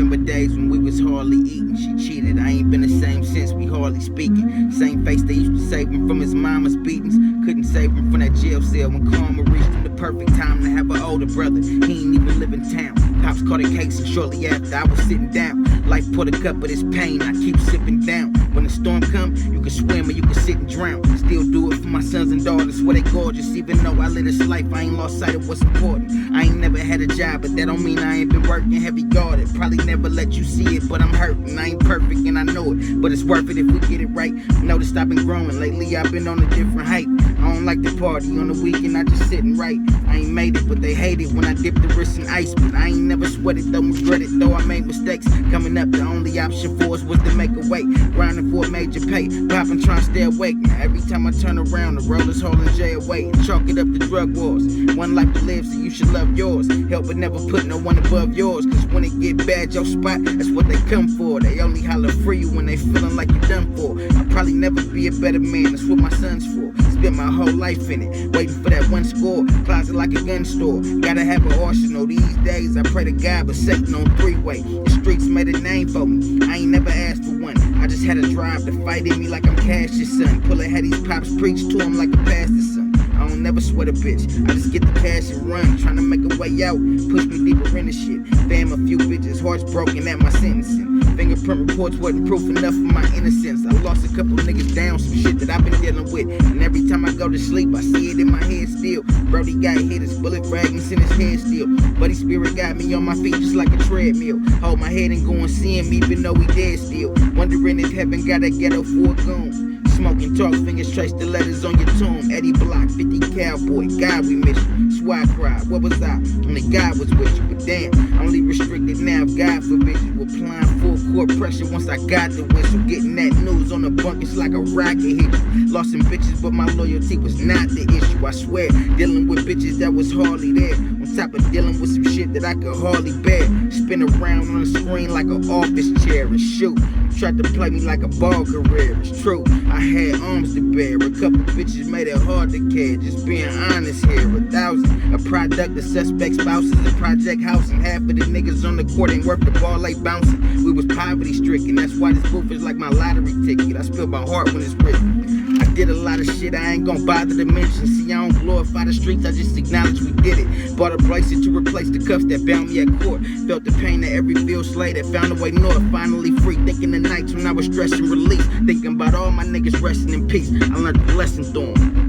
remember days when we was hardly eating. She cheated, I ain't been the same since, we hardly speaking. Same face they used to save him from his mama's beatings. Couldn't save him from that jail cell when karma reached him the perfect time to have an older brother. He ain't even live in town. Cops caught a case and shortly after I was sitting down. Life put a cup of this pain, I keep sipping down. When the storm come, you can swim or you can sit and drown. Still do it for my sons and daughters, swear they gorgeous. Even though I live this life, I ain't lost sight of what's important. I ain't never had a job, but that don't mean I ain't been working heavy guarded. Probably never let you see it, but I'm hurting. I ain't perfect and I know it, but it's worth it if we get it right. Noticed I've been growing, lately I've been on a different height. I don't like to party on the weekend, I just sit and write. I ain't made it, but they hate it when I dip the wrist in ice. But I ain't never sweated, though regret it, though I made mistakes. Coming up, the only option for us was to make a way. Grinding for a major pay, popping trying to stay awake. Now every time I turn around, the road is holding Jay away. Chalk it up to drug wars. One life to live, so you should love yours. Help but never put no one above yours. Cause when it get bad, your spot, that's what they come for. They only holler for you when they feeling like you done for. I'll probably never be a better man, that's what my son's for. Spent my whole life in it, waiting for that one score. Closet like a gun store, gotta have an arsenal. These days I pray to God, but Satan on three-way. The streets made a name for me, I ain't never asked for one. I just had a drive to fight in me like I'm Cash's son. Pullin' had these pops preach to him like a pastor's son. I don't never sweat a bitch, I just get the cash and run. Tryna make a way out, push me deeper in the shit. Fam a few bitches, hearts broken at my sentencing. Fingerprint reports wasn't proof enough of my innocence. I lost a couple niggas down, some shit that I've been dealing with. And every time I go to sleep, I see it in my head still. Brody got hit, his bullet fragments in his head still. Buddy spirit got me on my feet just like a treadmill. Hold my head and go and see him even though he dead still. Wondering if heaven got a ghetto for a goon. Smoking talk, fingers trace the letters on your tomb. Eddie Block, 50 Cowboy, God we miss you. Swag cried, what was I? Only God was with you, but damn, only restricted now if God forbid you. Applying full court pressure once I got the whistle. Getting that news on the bunkers like a rocket hit you. Lost some bitches, but my loyalty was not the issue. I swear, dealing with bitches that was hardly there. On top of dealing with some shit that I could hardly bear. Spin around on the screen like an office chair and shoot. Tried to play me like a ball career, it's true. I had arms to bear, a couple bitches made it hard to care. Just being honest here, 1,000. A product of suspect spouses, a project house, and half of the niggas on the court ain't worth the ball they bouncing. We was poverty stricken, that's why this booth is like my lottery ticket. I spill my heart when it's written. I did a lot of shit I ain't gon' bother to mention. See, I don't glorify the streets, I just acknowledge we did it. Bought a bracelet to replace the cuffs that bound me at court. Felt the pain of every field slave that found a way north. Finally free, thinking the nights when I was stressing relief. Thinking about all my niggas resting in peace. I learned the lesson through 'em.